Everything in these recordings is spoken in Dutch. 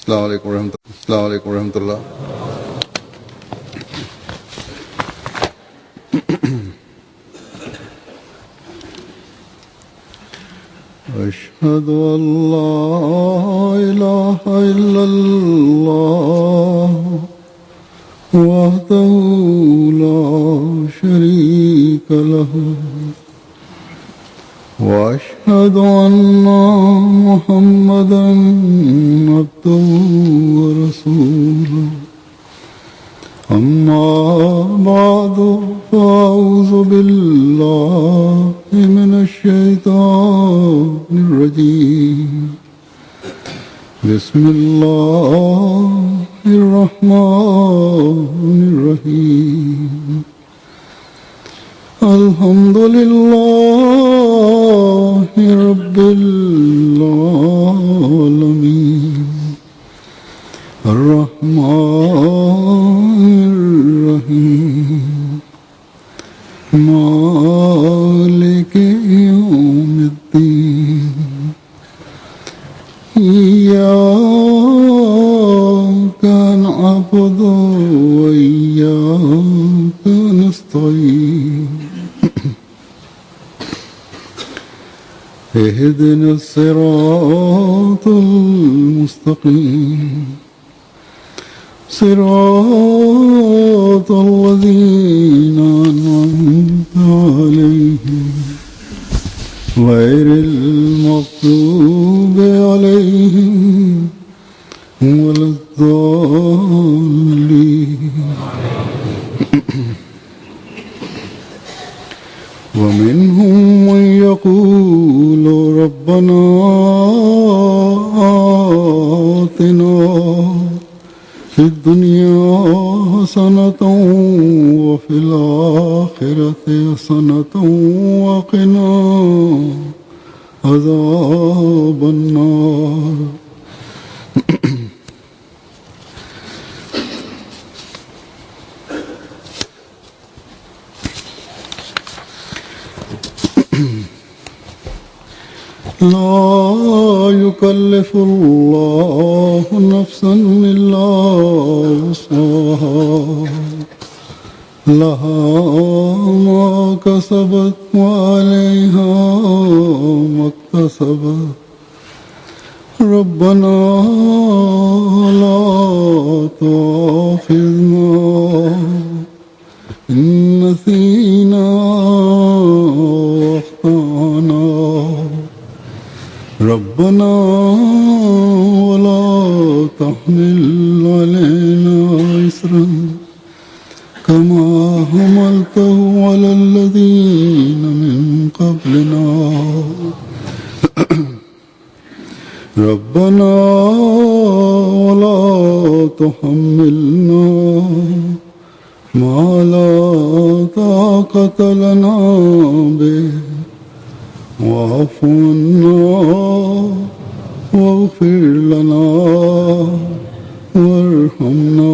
अस्सलाम वालेकुम रहमतुल्लाह। अशहदु अल्ला इलाहा इल्लल्लाह वहदहु ला शरीका लहु वअशहदु अन्ना मुहम्मदन अब्दुहु व रसूलुहु अम्मा बादु फ़अऊज़ु बिल्लाहि मिनश शैतानिर रजीम बिस्मिल्लाहिर रहमानिर रहीम अल्हम्दुलिल्लाहि रब्बिल आलमीन अर्रहमानिर रहीम मालिकि यौमिद्दीन इय्याका नअबुदु व इय्याका नस्तईन इहदिना सिरातल मुस्तकीम सिरातल लज़ीना अनअमता अलैहिम गैरिल मग़्दूबि अलैहिम वलद्दाल्लीन वमिन्हुम मन यक़ूलु रब्बना आतिना फिद दुनिया हसनतन व फिल आखिरति हसनतन व क़िना अज़ाबन नार। ला युकल्लिफुल्लाहु नफ्सन इल्ला वुस्अहा लहा मा कसबत व अलैहा मक्तसबत रब्बना ला तुआखिज़ना इन नसीना व अख़्ताना रब्बना वला तहमिल अलैना इस्रन कमा हमलतहु अलल लज़ीना मिन क़ब्लिना रब्बना वला तुहम्मिलना मा ला ताक़त लना बिही वाफ़ अन्ना वग़फ़िर लना वरहमना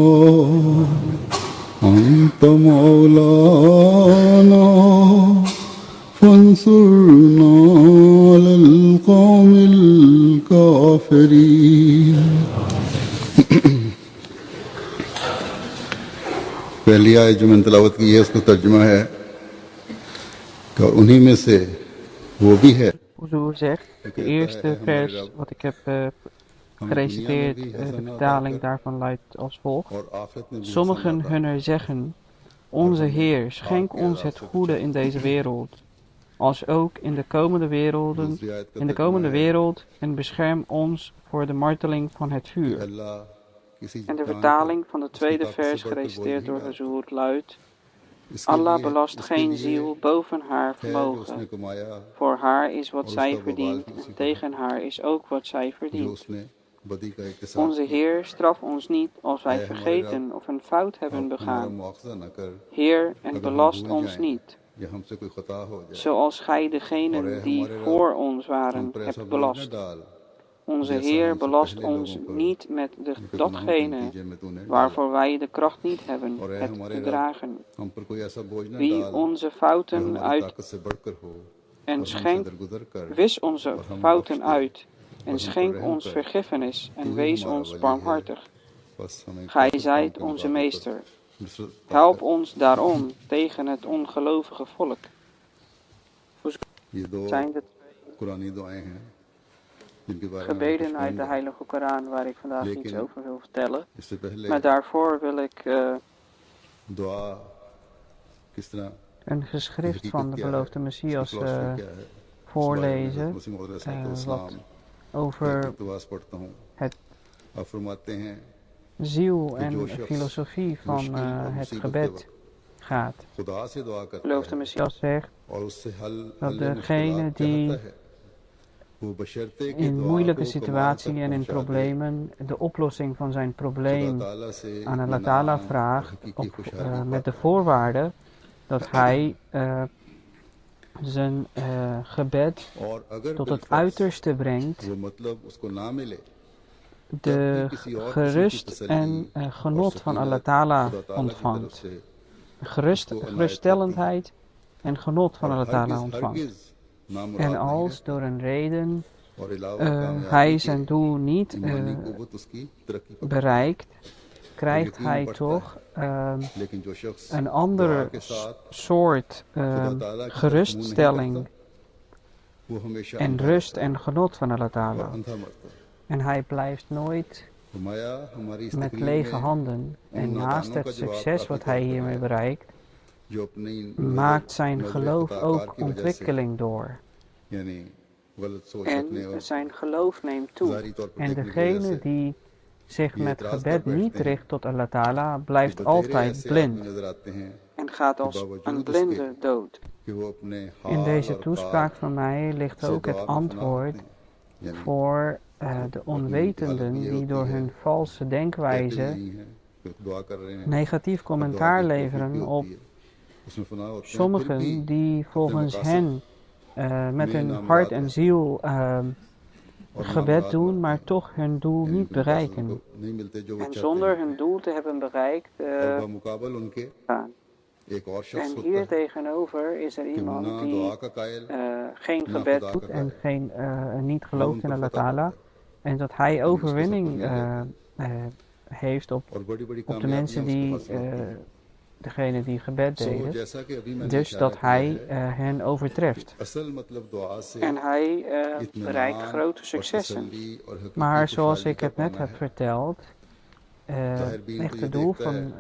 अन्त मौलाना फ़ंसुरना अलल क़ौमिल काफ़िरीन। पहली आयत जो मैंने तिलावत की है उसका तर्जुमा है कि उन्हीं में से वो भी है। Oezoer zegt, de eerste vers wat ik heb gereciteerd, de vertaling daarvan luidt als volgt. Sommigen hunner zeggen, onze Heer, schenk ons het goede in deze wereld, als ook in de komende wereld en bescherm ons voor de marteling van het vuur. En de vertaling van de tweede vers gereciteerd door Oezoer luidt, Allah belast geen ziel boven haar vermogen. Voor haar is wat zij verdient en tegen haar is ook wat zij verdient. Onze Heer, straf ons niet als wij vergeten of een fout hebben begaan. Heer, en belast ons niet, zoals gij degenen die voor ons waren hebt belast. Onze Heer belast ons niet met datgene waarvoor wij de kracht niet hebben, het te dragen. Wie onze fouten uit en schenkt, wis onze fouten uit en schenk ons vergiffenis en wees ons barmhartig. Gij zijt onze meester. Help ons daarom tegen het ongelovige volk. Zijn de gebeden uit de Heilige Koran waar ik vandaag iets over wil vertellen. Maar daarvoor wil ik een geschrift van de beloofde Messias voorlezen, wat over het ziel en filosofie van het gebed gaat. De beloofde Messias zegt dat degene die in moeilijke situaties en in problemen de oplossing van zijn probleem aan Allah Ta'ala vraagt, met de voorwaarde dat hij zijn gebed tot het uiterste brengt, de gerust en genot van Allah Ta'ala ontvangt. Geruststellendheid en genot van Allah Ta'ala ontvangt. En als door een reden hij zijn doel niet bereikt, krijgt hij toch een andere soort geruststelling en rust en genot van Allah Ta'ala. En hij blijft nooit met lege handen. En naast het succes wat hij hiermee bereikt, maakt zijn geloof ook ontwikkeling door. En zijn geloof neemt toe. En degene die zich met gebed niet richt tot Allah Ta'ala, blijft altijd blind. En gaat als een blinde dood. In deze toespraak van mij ligt ook het antwoord voor de onwetenden die door hun valse denkwijze negatief commentaar leveren op sommigen die volgens hen met hun hart en ziel gebed doen, maar toch hun doel niet bereiken. En zonder hun doel te hebben bereikt, gaan. En hier tegenover is er iemand die geen gebed doet en niet gelooft in Allah Ta'ala. En dat hij overwinning heeft op de mensen die degene die gebed deden, dus dat hij hen overtreft. En hij bereikt grote successen. Maar zoals ik het net heb verteld, het echte doel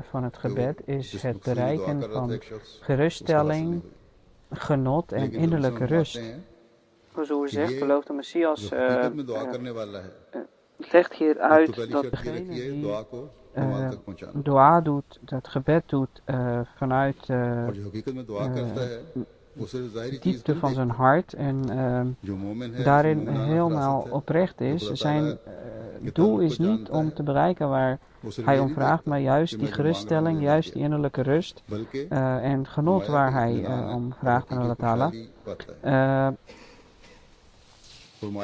van het gebed is het bereiken van geruststelling, genot en innerlijke rust. Zoals zegt, beloofde Messias legt hier uit dat degene die dua doet, dat gebed doet vanuit de diepte van zijn hart en daarin helemaal oprecht is. Zijn doel is niet om te bereiken waar hij om vraagt, maar juist die geruststelling, juist die innerlijke rust en genot waar hij om vraagt van Allah Ta'ala.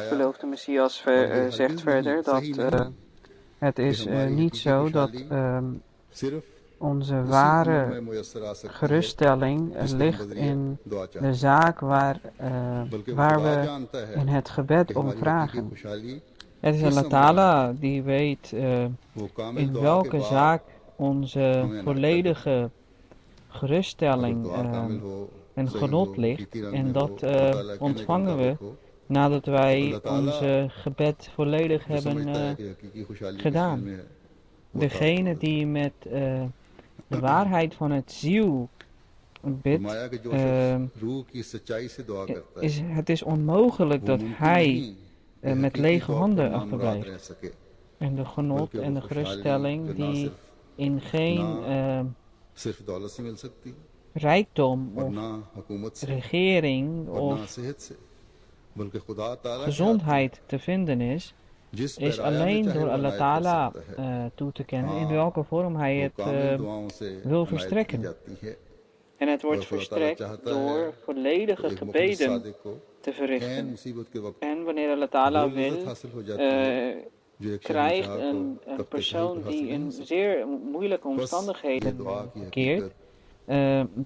Beloofde Messias zegt verder dat het is niet zo dat onze ware geruststelling ligt in de zaak waar we in het gebed om vragen. Het is Allah Ta'ala die weet in welke zaak onze volledige geruststelling en genot ligt. En dat ontvangen we nadat wij onze gebed volledig hebben gedaan. Degene die met de waarheid van het ziel bidt, het is onmogelijk dat hij met lege handen achterblijft. En de genot en de geruststelling die in geen rijkdom of regering of gezondheid te vinden is alleen door Allah Ta'ala toe te kennen in welke vorm hij het wil verstrekken. En het wordt verstrekt door volledige gebeden te verrichten. En wanneer Allah Ta'ala wil, krijgt een persoon die in zeer moeilijke omstandigheden verkeert,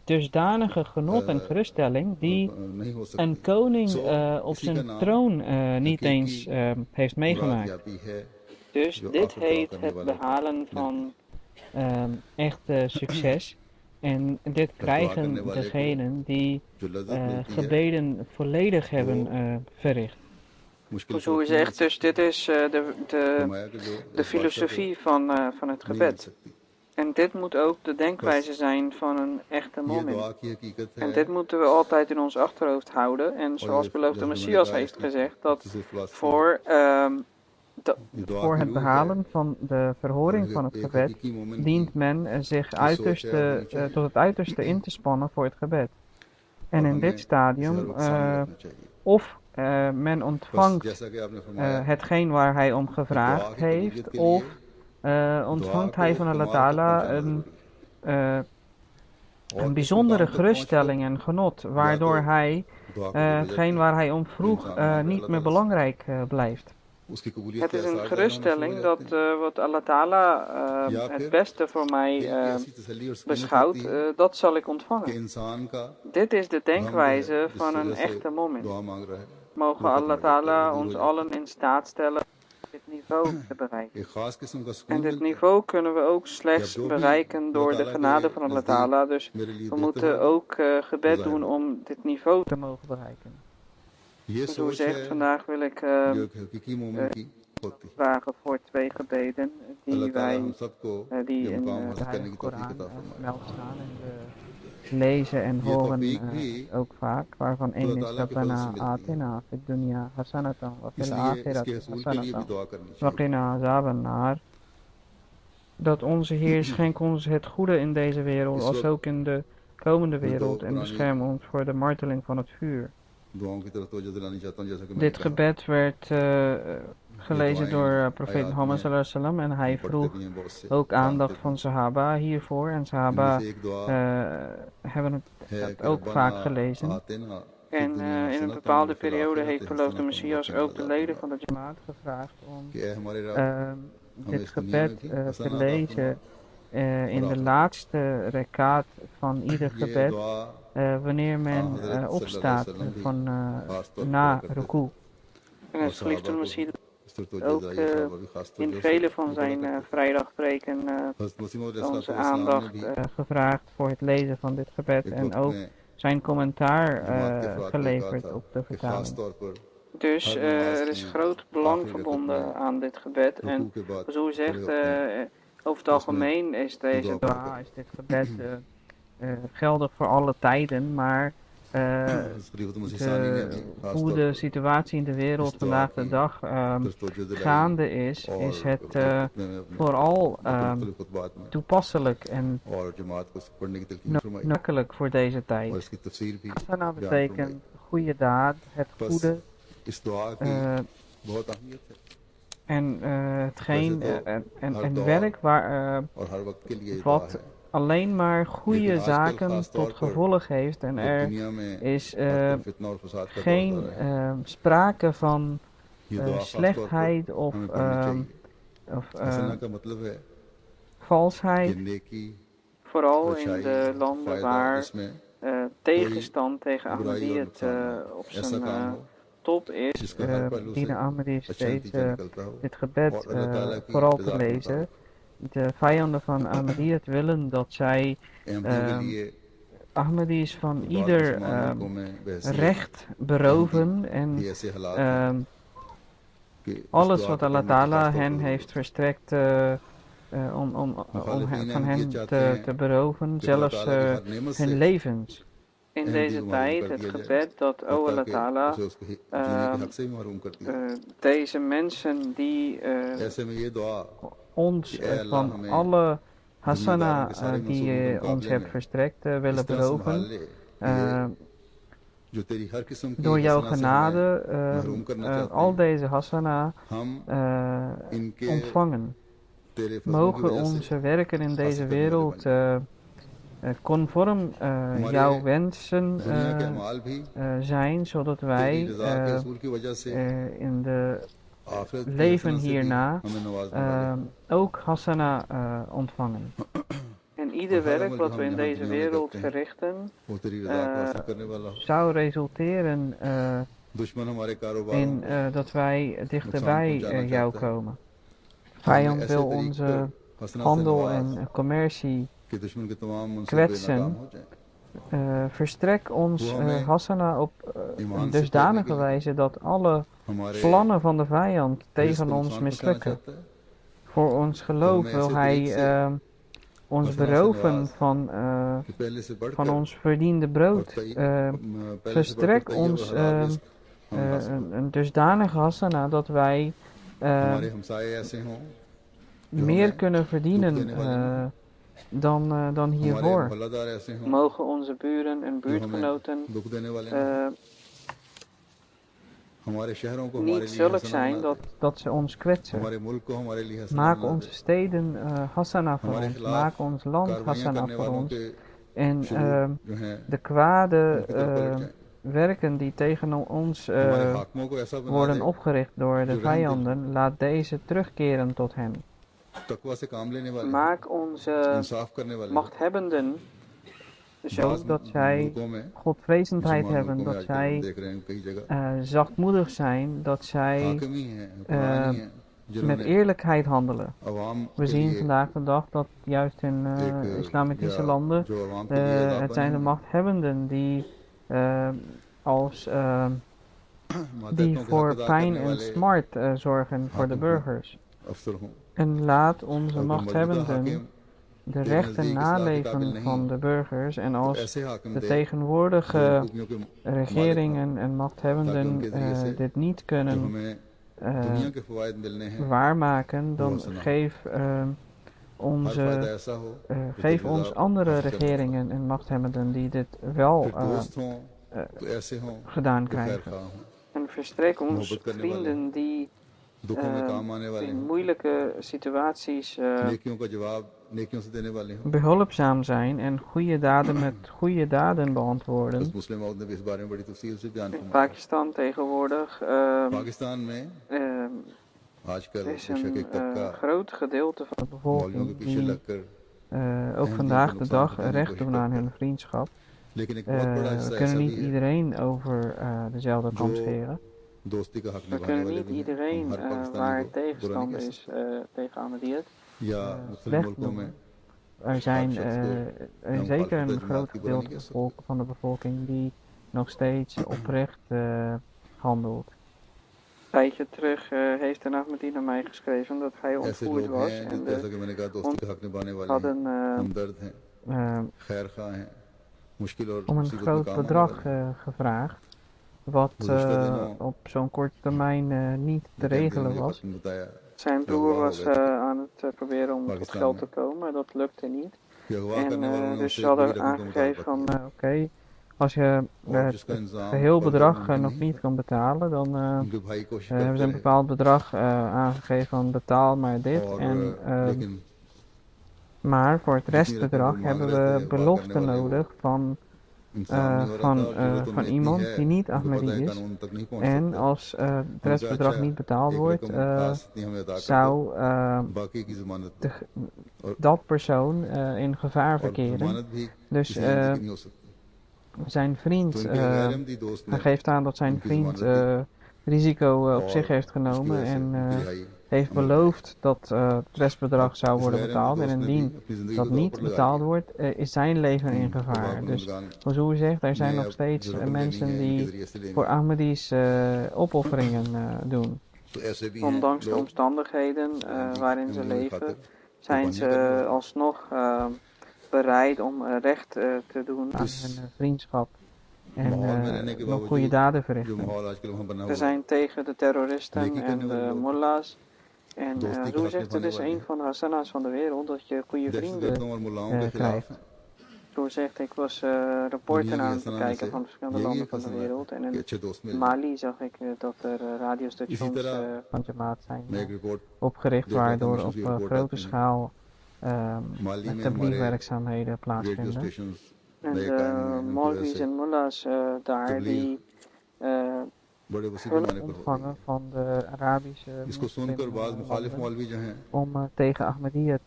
dusdanige genot en geruststelling die नहीं हो सकती een koning op इसी का zijn नाम troon niet हकीकी eens heeft meegemaakt. मुरादयाबी है Dus जो dit आखिर दुआ heet करने het वालों को behalen मिलती van echt succes. En dit है दुआ करने krijgen वाले को degenen die जो लज्जत मिलती है gebeden volledig hebben verricht. मुश्किल Zo u कुछ नहीं हो zegt, dus सकती dit is फरमाया कि जो de इस बादशाह को filosofie van het नहीं मिल gebed. सकती En dit moet ook de बस denkwijze zijn van een echte ये momin. दुआ की हकीकत En है dit moeten we altijd in ons achterhoofd houden. En और zoals beloofde जैसे मैंने Messias कहा heeft इसकी gezegd, dat मुख्तसर फिलॉसफी voor, ये दुआ voor की het रूह है behalen van de और verhoring van het एक gebed हकीकी मोमिन की dient men zich जो सोच है होनी tot het चाहिए uiterste in te spannen voor het gebed. En और in dit हमें इसे हर stadium वक्त सामने रखना चाहिए of men बस ontvangt जैसा कि आपने फरमाया hetgeen waar hij om कि दुआ gevraagd की कबूलियत heeft, के of लिए दुआ ontvangt को hij van Allah कमाल तक Ta'ala पहुंचाना जरूरी है और een इस bijzondere मुकाम तक geruststelling पहुंचकर en genot, या तो waardoor hij दुआ कबूल हो hetgeen जाती है waar hij om तो vroeg इंसान मांगे niet अल्लाह meer ताला से belangrijk blijft. उसकी कबूलियत Het के is een आसार ज़ाहिर होने शुरू हो geruststelling dat जाते हैं wat Allah Ta'ala या het फिर beste voor mij दिल की ऐसी तसल्ली और सुकूनत beschouwt, होती है dat zal ik कि ontvangen. इंसान का Dit is de गम जो है denkwijze जिस van een वजह से echte momin. दुआ मांग रहा है Mogen वो खत्म Allah हो जाता है वो Ta'ala दूर हो ons जाता allen in staat stellen dit niveau te bereiken. है एक खास किस्म का En सुकून dit मिलता है niveau kunnen we ook कि अब slechts जो भी bereiken अल्लाह door de ताला के genade van Allah नज़दीक Ta'ala. Dus मेरे लिए we बेहतर moeten होगा ook वो gebed ज़ाहिर doen होगा om dit niveau te mogen bereiken. ये Dus hoe सोच zegt, है vandaag wil ik जो एक हकीकी मोमिन की होती है vragen voor 2 gebeden अल्लाह die ताला हम wij सबको die ये in मुकाम de हासिल करने Heilige की तौफीक Koran अता फरमाए vermeld staan en we lezen en ये horen तौफीक भी ook vaak, waarvan खुदा één is ताला के फजल से Rabbana मिलती है atina fid dunya hasanatan wa fil इसलिए इसके akhirati हसूल के लिए भी hasanatan दुआ करनी wa चाहिए qina azaban nar. Dat onze Heer schenkt ons het goede in deze wereld, इस als वक्त ook in de komende मैं दो wereld, en पुरानी bescherm ons voor de marteling van het vuur. दुआओं की तरफ तवज्जो दिलानी चाहता हूँ जैसा कि मैंने Dit कहा gebed werd ये gelezen दुआएं door profeet आयात Mohammed में sallallahu alaihi wasallam en हम hij पढ़ते vroeg भी हैं बहुत से ook aandacht जानते भी van हैं Sahaba hiervoor. En इनमें Sahaba से एक दुआ hebben है het कि ook रब्बना vaak gelezen. आतिना फी En दुनिया in een हसनतन bepaalde व फिल periode आखिरति heeft beloofde हसनतन व Messias क़िना ook de leden अज़ाबन्नार van de Jamaat gevraagd om कि ए हमारे रब हमें dit इस दुनिया gebed में भी te हसन अता फरमा lezen in और de आखिरत में laatste rekaat van ieder ये gebed दुआ wanneer men हज़रत सल्लल्लाहु अलैहि opstaat वसल्लम भी van खास तौर पर na पढ़ा करते थे ruku. En और het geliefde सहाबा को भी Messie इस पर तवज्जो ook दिलाई सहाबा भी खास in तवज्जो से vele van ये पढ़ा zijn करते थे vrijdagpreken हज़रत मसीह मौऊद onze अलैहिस्सलाम ने aandacht भी gevraagd voor het lezen van dit gebed एक en वक्त ook में zijn commentaar जमात के अफराद को ये कहा geleverd था op de कि खास vertaling. तौर पर Dus हर नमाज er is की groot belang आखिरी रकत verbonden में aan dit gebed. रुकू En के बाद zoals u खड़े zegt, होते हैं over het तो उसमें algemeen is ये deze दुआ पढ़ा dua, करें is dit gebed geldig voor alle tijden, maar खलीफत मसीह सानी ने भी खास hoe तौर de पर situatie in de इस wereld दुआ vandaag की de dag फिर तवज्जो दिलाई gaande is और het खुतबे में अपने vooral मुख्तलिफ खुतबात में toepasselijk en और जमात को पढ़ने की तलकीन फरमाई noodzakelijk voor deze और tijd. इसकी तफसीर भी Hasana बयान फरमाई betekent goede daad, het बस goede इस दुआ की बहुत अहमियत है en वैसे hetgeen तो हर en दौर werk waar, और हर वक्त के लिए ये दुआ wat है alleen maar लेकिन goede आजकल zaken खास तौर tot पर gevolg heeft en जब er दुनिया में is हर तरफ फितना और फसाद का दौर geen चल रहा है sprake van ये दुआ खास तौर पर slechtheid of हमें पढ़नी चाहिए हसना का मतलब है कि valsheid, नेकी vooral in अच्छाई de landen फायदा waar जिसमें tegenstand tegen बुराई और Ahmadiyyat नुकसान ना हो op ऐसा zijn काम हो top is, जिसका हर पहलू से dienen Ahmadis अच्छा नतीजा deze, निकलता हो dit gebed और अल्लाह ताला की vooral te रजा के lezen. मुताबिक De vijanden van Ahmadiyyat willen dat zij अहमदियों के लिए Ahmadis van बाद ieder मुसलमान मुल्कों में बहसीत recht beroven भी en ऐसे हालात हैं कि इस alles दुआ wat को Allah पढ़ने की Ta'ala खास तौर hen पर heeft ज़रूरत है verstrekt om मुखालिफीन van अहमदियत hen चाहते te हैं beroven, कि अल्लाह zelfs ताला की हर नेमत से hun levens. In अहमदी deze को मालूम tijd कर het दिया जाए gebed dat, o हत्ता Allah कि Ta'ala, उसे उसको जीने के हक से भी महरूम कर दिया deze mensen die ऐसे में ये दुआ ons कि ए अल्लाह van हमें alle दुनियादारों hasana के सारे die मंसूबों के je ons मुकाबले hebt में verstrekt willen इस तरह संभाल beroven, ले कि ये जो तेरी हर किस्म की door jouw हसना से हमें genade महरूम करना चाहते al हैं deze hasana हम इनके ontvangen. तेरे फजलों की Mogen वजह से onze werken in हासिल deze करने वाले wereld बन जाए conform हमारे jouw wensen दुनिया के अमाल भी zijn, zodat तेरी wij रजा के असूल की वजह से in de आखिरत की leven हसना से भी hierna हमें नवाजने वाले हैं ook hasana ontvangen. En ieder werk wat we in deze wereld verrichten zou resulteren in dat wij dichterbij jou komen. Vijand wil onze handel en commercie kwetsen. Verstrek ons hasana op een dusdanige wijze dat alle plannen van de vijand tegen ons mislukken. Voor ons geloof wil hij ons beroven van ons verdiende brood. Verstrek ons een dusdanige hasana dat wij meer kunnen verdienen dan hiervoor. Mogen onze buren en buurtgenoten niet zulk zijn dat ze ons kwetsen. Maak onze steden hasana voor ons. Maak ons land hasana voor ons. En de kwade werken die tegen ons worden opgericht door de vijanden, laat deze terugkeren tot hen. Maak onze machthebbenden zo dat zij godvrezendheid hebben, dat zij zachtmoedig zijn, dat zij met eerlijkheid handelen. We zien vandaag de dag dat juist in islamitische landen het zijn de machthebbenden die die voor pijn en smart zorgen voor de burgers. En laat onze machthebbenden de rechten naleven van de burgers. En als de tegenwoordige regeringen en machthebbenden dit niet kunnen waarmaken, dan geef ons andere regeringen en machthebbenden die dit wel gedaan krijgen. En verstrek ons vrienden die in moeilijke situaties behulpzaam zijn en goede daden met goede daden beantwoorden. In Pakistan tegenwoordig is een groot gedeelte van de bevolking die ook vandaag de dag recht doen aan hun vriendschap. We kunnen niet iedereen over dezelfde kam scheren. We kunnen niet iedereen waar tegenstander is tegen Ahmadiyyat wegdoen. Er zijn zeker een groot gedeelte van de bevolking die nog steeds oprecht handelt. Een tijdje terug heeft een Ahmadi naar mij geschreven dat hij ontvoerd was en hadden om een groot bedrag gevraagd, wat op zo'n korte termijn niet te regelen was. Zijn broer was aan het proberen om tot geld te komen, maar dat lukte niet. En dus ze hadden aangegeven van oké, als je het geheel bedrag nog niet kan betalen, dan hebben ze een bepaald bedrag aangegeven van betaal maar dit. Maar voor het restbedrag hebben we belofte nodig van iemand die niet Ahmadi is. En als het restbedrag niet betaald wordt, zou dat persoon in gevaar verkeren. Dus zijn vriend, hij geeft aan dat zijn vriend risico op zich heeft genomen en heeft beloofd dat het restbedrag zou worden betaald. En indien dat niet betaald wordt, is zijn leven in gevaar. Dus zoals u zegt, er zijn nog steeds mensen die voor Ahmadis opofferingen doen. Ondanks de omstandigheden waarin ze leven, zijn ze alsnog bereid om recht te doen aan hun vriendschap. En nog goede daden verrichten. Ze zijn tegen de terroristen en de mullahs. En zo zegt het is een van de hasana's van de wereld dat je goede vrienden krijgt. Zo zegt, ik was rapporten aan het bekijken van verschillende landen van de wereld. En in Mali zag ik dat er radiostations van Jamaat zijn opgericht, waardoor op grote schaal tabligh-werkzaamheden plaatsvinden. En de Maulvis en mullahs daar, die hulp ontvangen van de Arabische moslimlanden om tegen Ahmadiyya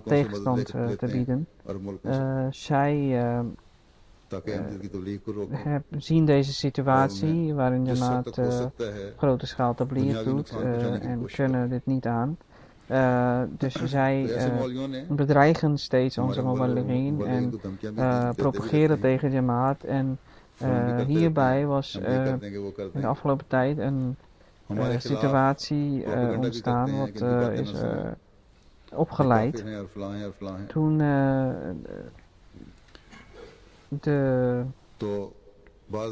tegenstand te bieden. Zij zien deze situatie waarin Jamaat grote schaal tabligh doet en kunnen dit niet aan. Dus zij bedreigen steeds onze muballighin en propageren tegen Jamaat. En hierbij was in de afgelopen tijd een situatie ontstaan wat is opgeleid. Toen de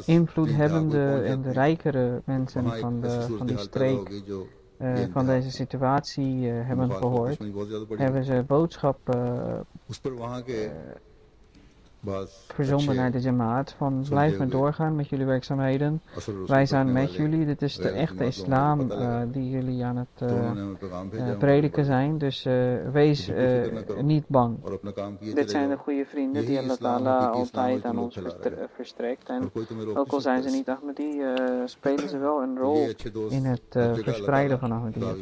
invloedhebbende en de rijkere mensen van die streek van deze situatie hebben gehoord, hebben ze boodschappen verzonden naar de Jamaat van blijf maar doorgaan met jullie werkzaamheden. Wij zijn met jullie, dit is de echte islam die jullie aan het prediken zijn, dus wees niet bang. Dit zijn de goede vrienden die Allah Ta'ala altijd aan ons verstrekt en ook al zijn ze niet Ahmadi, spelen ze wel een rol in het verspreiden van Ahmadiyya.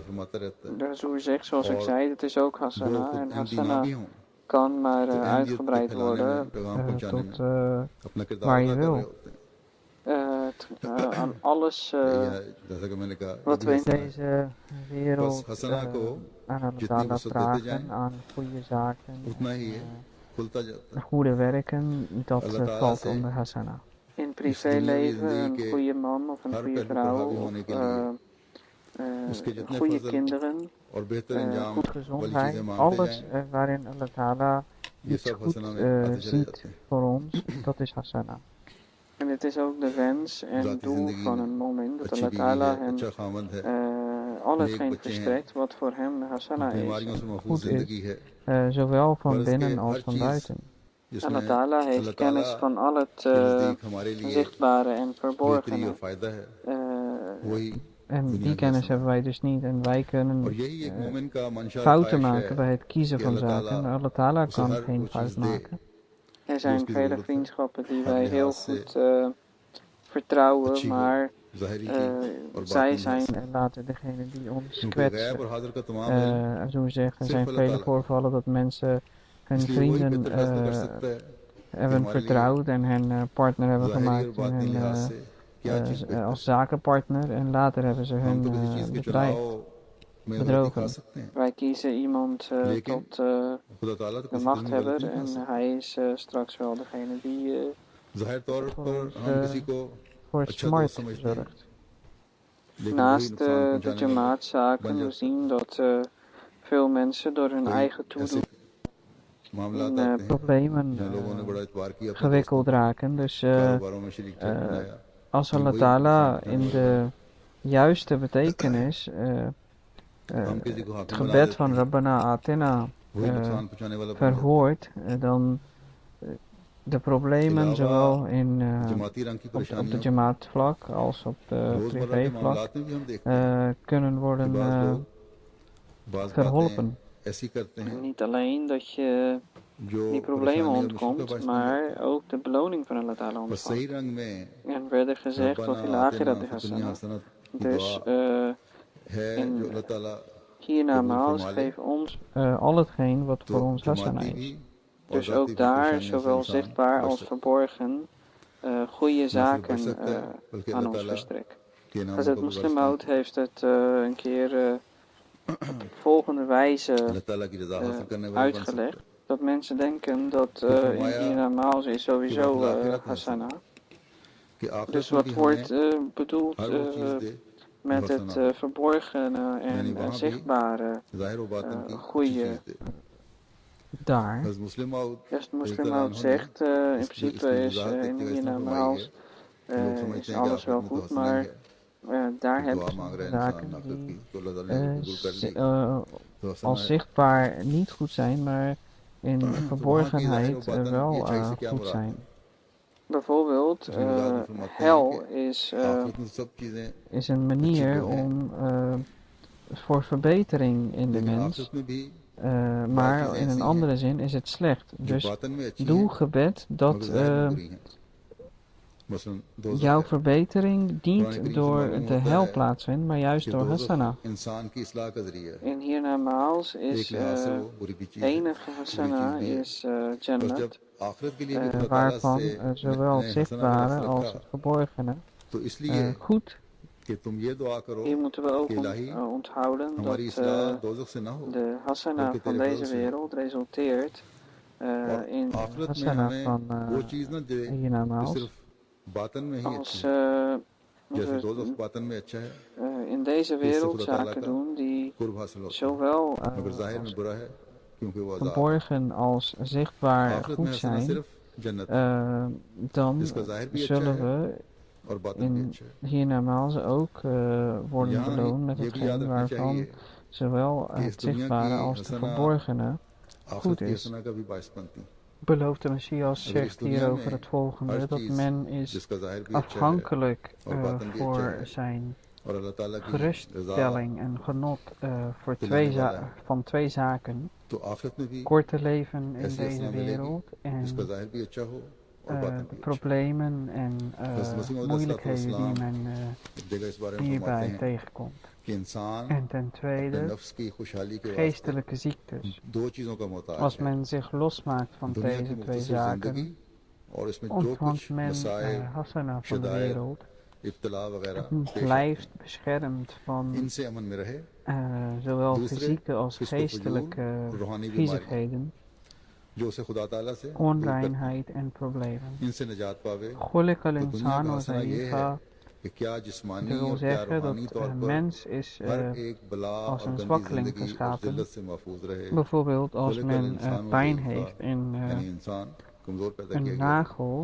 De Hazur zegt, zoals ik zei, het is ook Hasana en Hasana kan maar uitgebreid worden tot waar je wil. Aan alles wat we in deze wereld aan Allah Ta'ala vragen, aan goede zaken, goede werken, dat valt onder Hasana. In privéleven, een goede man of een goede vrouw of goede kinderen, goed gezondheid, alles waarin Allah Ta'ala iets goed ziet voor ons, dat is Hasana. En het is ook de wens en doel van een moment dat Allah Ta'ala hem al hetgeen verstrekt wat voor hem Hasana is, goed is, zowel van binnen als van buiten. Allah Ta'ala heeft kennis van al het zichtbare en verborgene. En die kennis hebben wij dus niet en wij kunnen fouten maken bij het kiezen van zaken. Allah Ta'ala kan geen fout maken. Er zijn vele vriendschappen die wij heel goed vertrouwen, maar zij zijn later degene die ons kwetsen. Zo zeggen, er zijn vele voorvallen dat mensen hun vrienden hebben vertrouwd en hun partner hebben gemaakt als zakenpartner en later hebben ze hun bedrogen. Wij kiezen iemand tot de machthebber en hij is straks wel degene die voor het smart zorgt. Naast de Jamaat-zaken we zien dat veel mensen door hun eigen toedoen in problemen gewikkeld raken. Dus als Allah Ta'ala in de juiste betekenis het gebed van Rabbana Atina verhoort, dan de problemen zowel op de Jamaat vlak als op de privé vlak kunnen worden verholpen. Niet alleen dat je die problemen ontkomt, maar ook de beloning van Allah Ta'ala ontvangt. En verder gezegd, wat il akhirat hasana. Dus in hiernamaals geef ons al hetgeen wat voor ons hasana is. Dus ook daar, zowel zichtbaar als verborgen, goede zaken aan ons verstrekt. Hazrat Muslim Maud heeft het een keer op de volgende wijze uitgelegd. Dat mensen denken dat in hiernamaals is sowieso hasana. Dus wat wordt bedoeld met het verborgene en zichtbare goede daar. Als de moslimhoud zegt, in principe is in hiernamaals is alles wel goed, maar daar hebben ze zaken die als zichtbaar niet goed zijn, maar in verborgenheid wel goed zijn. Bijvoorbeeld, hel is een manier om voor verbetering in de mens, maar in een andere zin is het slecht. Dus doe gebed dat मसलन दोज़ख Jouw है। verbetering कुरान dient करीम से door मालूम de होता hel है plaatsvindt, maar juist कि door दोज़ख hasana. इंसान की इस्लाह का जरिया है। En hiernamaals एक is लिहाज से वो बुरी भी चीज़ है, enige बुरी hasana चीज़ भी है। is बस जब Jannat, आखिरत के लिए भी खुदा ताला waarvan से zowel ने het हसना का लफ्ज़ zichtbare रखा, als het verborgene तो इसलिए goed. कि तुम ये दुआ करो Hier moeten we ook कि इलाही onthouden हमारी dat इस्लाह दोज़ख से ना हो, de hasana बल्कि van तेरे फजल deze से हो। wereld resulteert और in de आखिरत में hasana हमें van वो चीज़ ना दे जो hiernamaals. सिर्फ बातन में ही अच्छी Als है, we जैसे दोज़ख बातन में अच्छा है in deze कि इससे wereld खुदा ताला zaken का doen die कुर्ब हासिल होता है, zowel मगर जाहिर में als बुरा है क्योंकि वो अज़ाब है। verborgen als zichtbaar आखिरत में goed हसना zijn, सिर्फ जन्नत है, dan जिसका जाहिर भी अच्छा zullen है we और बातन भी in अच्छा है। hiernamaals ook worden यहाँ beloond met ये भी याद hetgeen रखना waarvan चाहिए zowel कि het इस दुनिया की zichtbare als het हसना verborgene आखिरत goed की is. हसना का भी बायस बनती है। Beloofde Messias अगर इस zegt दुनिया hierover में het volgende, हर dat चीज़ men is जिसका जाहिर भी अच्छा है afhankelijk और बातन भी अच्छा voor है zijn और अल्लाह ताला की रज़ा geruststelling en genot voor दिलाने वाला है, van twee zaken. तो आखिरत में भी Korte leven in ऐसी deze हसना मिलेगी wereld जिसका en जाहिर भी अच्छा हो और बातन de भी अच्छा। problemen en हज़रत मसीह मौऊद moeilijkheden die अलैहिस्सलाम men एक जगह इस बारे में फरमाते hierbij हैं tegenkomt. कि इंसान En ten अपने tweede, नफ्स की खुशहाली के वास्ते geestelijke ziektes. दो चीज़ों का मोहताज Als है, men zich losmaakt van दुनिया की deze twee मुख्तसर ज़िंदगी zaken, और इसमें जो कुछ ontvangt men मसाइब, hasana van de शदाइद, wereld इब्तला वगैरह en पेश आते blijft हैं, beschermd van इनसे अमन में रहे। zowel दूसरे fysieke als फिस्को फजूल geestelijke रूहानी बीमारियां viezigheden, जो उसे खुदा ताला से दूर करती onreinheid en problemen. हैं, इनसे निजात पावे। خلق तो दुनिया الإنسان का हसना ये है وضعيفا. कि क्या Dat जिस्मानी wil और क्या zeggen रूहानी dat तौर een पर mens is हर एक बला als और een गंदी zwakkeling जिंदगी और geschapen. जिल्लत से महफूज रहे। Bijvoorbeeld als खुलिकल men इंसान pijn वज़ईफ़ा, heeft in यानी इंसान कमज़ोर पैदा किया een गया है। nagel,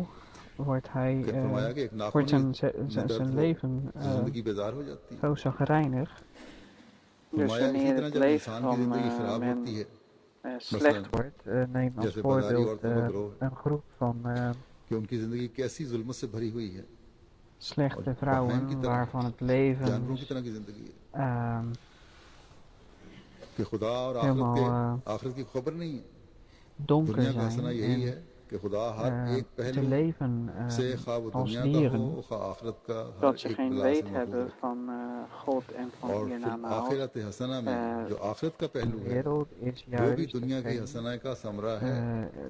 wordt फिर फरमाया कि एक नाखून में दर्द zijn हो leven तो जिंदगी बेजार हो जाती है। zo chagrijnig. Dus फरमाया इसी wanneer तरह het जब leven इंसान की van जिंदगी खराब men होती है, slecht wordt, neem als जैसे बाजारी voorbeeld औरतों का ग्रोह een groep van कि उनकी जिंदगी कैसी जुल्मत से भरी हुई है slechte बहन की vrouwen तरह waarvan het leven जानवरों की तरह की जिंदगी है कि खुदा और helemaal आखिरत की खबर नहीं है। donker दुनिया का हसना zijn यही है en कि खुदा हर एक te पहलू leven से खा वो als दुनिया का हो dieren, खा आखिरत का हर dat ze एक geen बला से weet महफूज hebben रखे। van God en van और फिर hiernamaals. आखिरत हसना में जो आखिरत का De पहलू है wereld is वो भी juist दुनिया की hetgeen हसना का समरा है,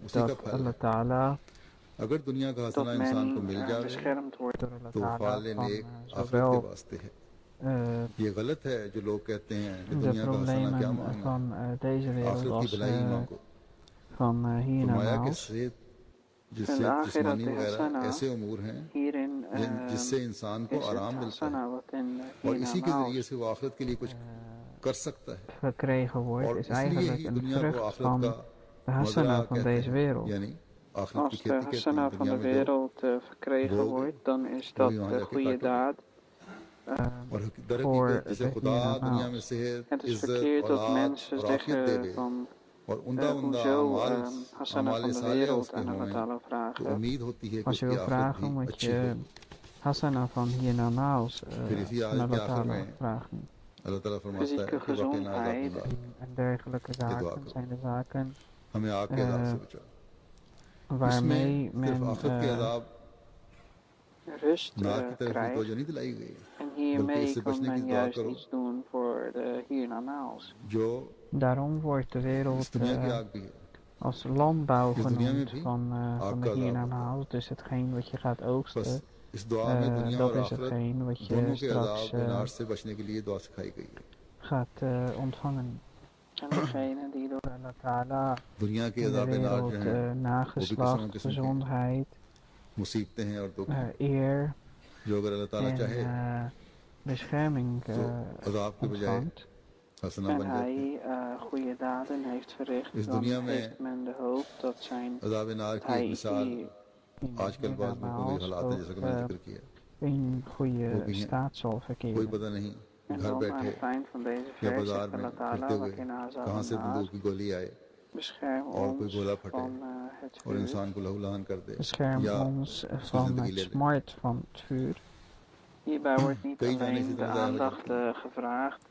उसी का dat फल Allah है। Ta'ala, अगर दुनिया का dat हसना इंसान को men मिल जावे beschermd wordt door Allah तो Ta'ala फाल van नेक आखिरत के zowel वास्ते है। uh, ये गलत है जो लोग कहते हैं कि de दुनिया का हसना क्या problemen मांगना, van deze wereld आखिरत की als भलाई मांगो। van फरमाया कि hiernamaals. सेहत Fil जिससे जिस्मानी akhirati वगैरह hasana, ऐसे उमूर हैं hierin जिससे इंसान को is आराम het मिलता है hasana wat in और इसी के hiernamaals जरिए से वो आखिरत के लिए कुछ कर सकता है। verkregen wordt, और is इसलिए eigenlijk ही een दुनिया को vrucht आखिरत van का de मजरा hasana van कहते deze हैं, wereld. यानी आखिरत की Als de खेती कहते हैं। hasana van दुनिया de में जो wereld verkregen बोओगे wordt, dan is वही dat वहां de जाके goede काटोगे। daad और दर voor हकीकत जिसे de खुदा दुनिया में hiernamaals. सेहत, Het is इज्जत, verkeerd dat औलाद mensen और आफियत zeggen देवे van और उमदा उमदा hoezo hasana अमाल van de साले wereld उसके aan Allah हों Ta'ala तो vragen. उम्मीद होती है कि Als je उसकी wil आखिरत vragen, भी moet अच्छी je होगी। hasana van hiernamaals फिर इसी aan आयत के Allah आखिर Ta'ala में vragen. अल्लाह ताला फरमाता Fysieke है कि वकीना gezondheid अज़ाबन्नार, en dergelijke ये दुआ zaken करो zijn de zaken हमें आग के अज़ाब से बचा। इसमें waarmee सिर्फ men आखिरत के अज़ाब rust नार की तरफ ही तवज्जो krijgt. नहीं दिलाई गई, En बल्कि hiermee इससे kan बचने की men दुआ juist करो iets doen voor de hiernamaals. जो Daarom wordt de इस wereld दुनिया की आग भी है। als landbouw इस दुनिया में genoemd भी van आग de का अज़ाब होता है। hiernamaals. Dus hetgeen wat je gaat बस oogsten, इस दुआ में दुनिया dat और is आखिरत hetgeen wat je दोनों के straks अज़ाब नार से बचने के लिए दुआ सिखाई गई है। gaat ontvangen. En degene die door Allah Ta'ala दुनिया के in de अज़ाब नार जो wereld हैं nageslacht, किस्म की gezondheid, मुसीबतें हैं और दुख हैं, eer जो अगर अल्लाह ताला चाहे en bescherming तो अज़ाब के बजाय ontvangt. हसना En बन जाती है। hij goede daden heeft verricht, इस dan दुनिया में heeft men de hoop dat अज़ाब नार की एक hij मिसाल hier in आजकल बाज़ मुल्कों के hiernamaals हालात है, जैसा कि मैंने ook जिक्र किया, in वो goede भी हैं। staat zal कोई verkeren. पता नहीं En घर dan aan बैठे het eind van deze या vers बाजार zegt में Allah फिरते Ta'ala, हुए wat in कहाँ से बंदूक की गोली आए bescherm और कोई ons गोला फटे van het और vuur, इंसान को लहूलुहान कर दे bescherm या ons उसकी van जिंदगी het ले ले। smart van het vuur. Hierbij wordt niet कई जाने से alleen de तो ज़ाया हो aandacht जाती है। gevraagd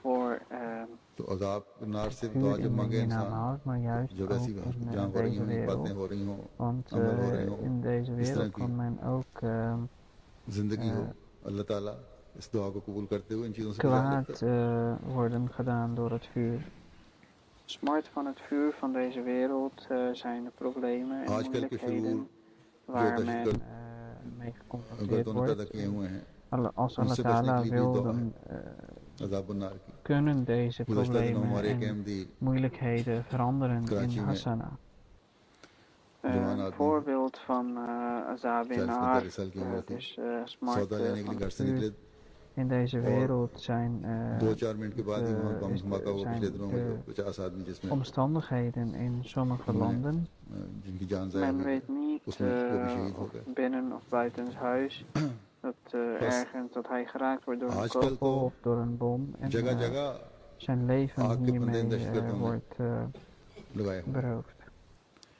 voor तो अजाब नार से vuur दुआ in जब de मांगे इंसान hiernamaals, maar juist जब ऐसी ook in जहाँ हो रही deze हों बातें wereld. हो रही हों Want अमल हो रहे हों in deze इस तरह wereld की kan men ook जिंदगी हो अल्लाह ताला इस दुआ को कबूल करते हुए इन चीज़ों से बचा लेता kwaad worden gedaan door het vuur. De smart van het vuur van deze wereld zijn de problemen en moeilijkheden waar men mee geconfronteerd wordt. Als Allah Ta'ala wil, dan kunnen deze problemen en moeilijkheden veranderen in hasana. Een voorbeeld van azab in nar, dus smart van het vuur in deze wereld zijn de omstandigheden in sommige landen. Men weet niet of binnen of buitenshuis dat hij geraakt wordt door een kogel of door een bom en zijn leven hiermee wordt beroofd.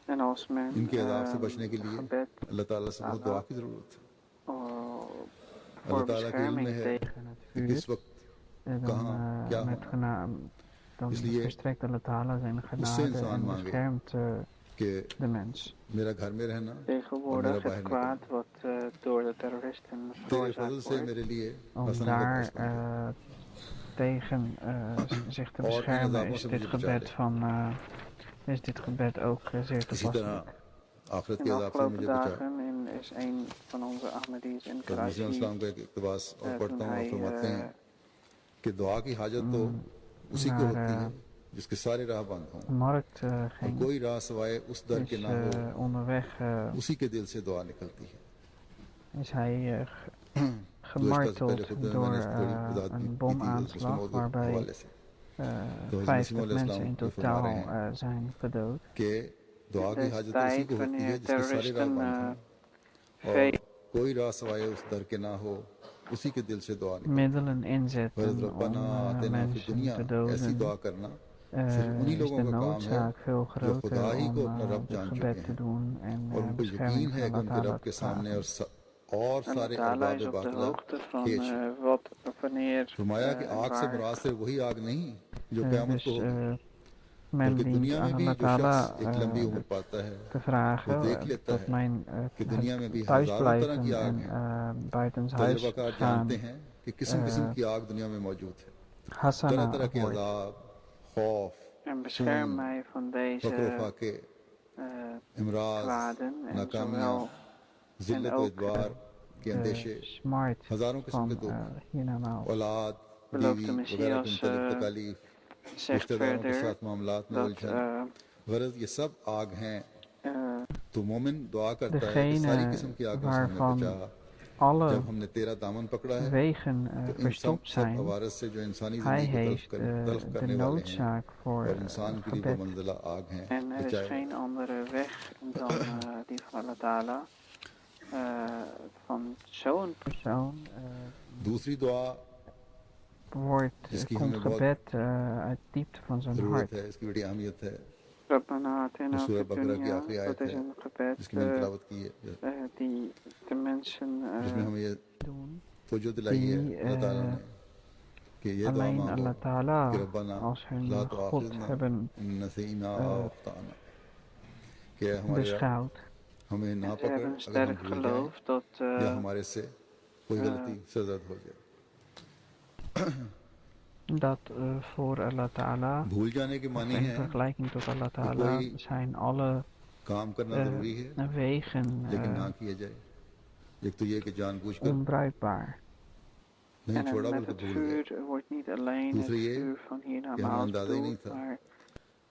En als men gebed voor bescherming tegen het vuur, dan verstrekt Allah Ta'ala zijn genade en beschermt de mens. Tegenwoordig het kwaad wat door de terroristen veroorzaakt wordt, om daar tegen zich te beschermen is dit gebed ook zeer toepasselijk. In de afgelopen dagen is een van onze Ahmadis in Karachi toen hij जिसके सारे राह बंद हों markt ging, कोई राह सवाए उस दर के ना हो onderweg उसी के दिल से दुआ निकलती है is hij gemarteld door een bomaanslag waarbij 50 mensen in totaal zijn gedood. Destijds wanneer terroristen कोई राह सवाए उस दर के ना हो उसी के दिल से दुआ middelen inzetten om mensen te doden, is de noodzaak veel groter om het gebed te doen en bescherming van Allah Ta'ala te vragen. Allah Ta'ala is op de hoogte van wat, wanneer, dus men dient aan Allah Ta'ala te vragen dat mijn thuisblijven en buitenshuis gaan hasana wordt. En bescherm mij van deze kwaden en zowel en ook de smart van hiernamaals. Beloofde Messias zegt verder dat degene waarvan alle wegen verstopt zijn, hij heeft de noodzaak voor gebed. En er is geen andere weg dan die van Allah Ta'ala. Van zo'n persoon komt gebed uit diepte van zijn hart. Rabbana Atina fid dunya, dat is een gebed die de mensen doen, die alleen Allah Ta'ala als hun God hebben beschouwd. En ze hebben sterk geloof dat dat voor Allah Ta'ala, in vergelijking tot Allah Ta'ala, zijn alle wegen onbruikbaar. En met het vuur wordt niet alleen het vuur van hiernamaals bedoeld, maar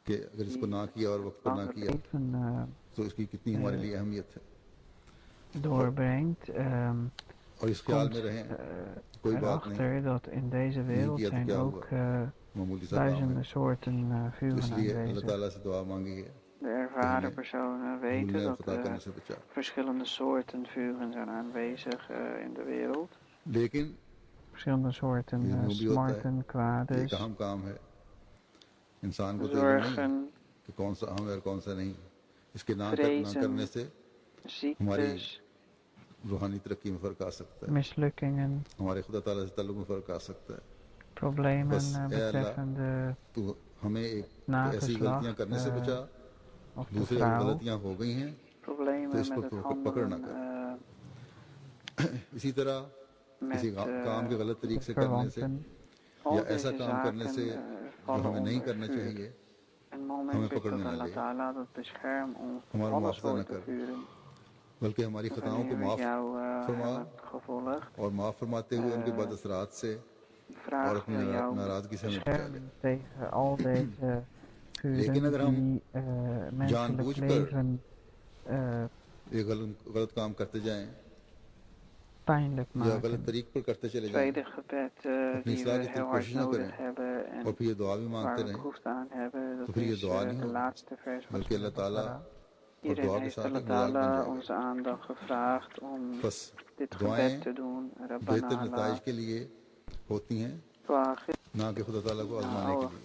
die leven doorbrengt. Komt erachter dat in deze wereld zijn ook duizenden soorten vuren aanwezig. De ervaren personen weten dat verschillende soorten vuren zijn aanwezig in de wereld. Verschillende soorten smarten, kwades, zorgen, vrezen, ziektes, रूहानी तरक्की में फर्क आ सकता है mislukkingen, हमारे खुदा ताला से ताल्लुक में फर्क आ सकता है problemen बस ए अल्लाह betreffende तू हमें एक ऐसी गलतियां nageslacht करने से बचा, of de दूसरी अगर vrouw, गलतियां हो गई हैं तो problemen इस met पर het पकड़ ना handelen कर। इसी तरह किसी met काम के गलत de तरीके से करने से verwanten. या Al ऐसा deze काम करने से zaken जो vallen हमें नहीं onder करना vuur. चाहिए, En het moment हमें is पकड़ dat में ना Allah ले, Ta'ala dat bescherm ons हमारा alles मुआवजा न voor te कर, vuren. बल्कि हमारी खताओं को Wanneer we माफ़ jou फरमा hebben gevolgd, और माफ़ फरमाते हुए उनके बाद असरात से और vragen अपनी we jou नाराज़गी से हमें बचा ले। bescherming tegen al deze लेकिन vuren अगर हम die menselijk जानबूझकर leven ये गलत काम करते जाएं pijnlijk या गलत maken. तरीक पर करते चले जाएं, Tweede gebed अपनी die इस्लाह we की heel तरफ hard कोशिश न nodig करें hebben और en फिर ये दुआ भी waar मांगते we रहें, behoefte aan hebben, तो dat फिर ये is दुआ नहीं de होगी, laatste vers van बल्कि अल्लाह Surah ताला Al-Baqarah. और Hierin दुआ के heeft साथ Allah एक मजाक बन Ta'ala जाएगा। onze aandacht gevraagd om बस dit दुआएं gebed te doen. Rabbana बेहतर Allah नताइज के लिए होती हैं, ना कि खुदा ताला को आजमाने के लिए।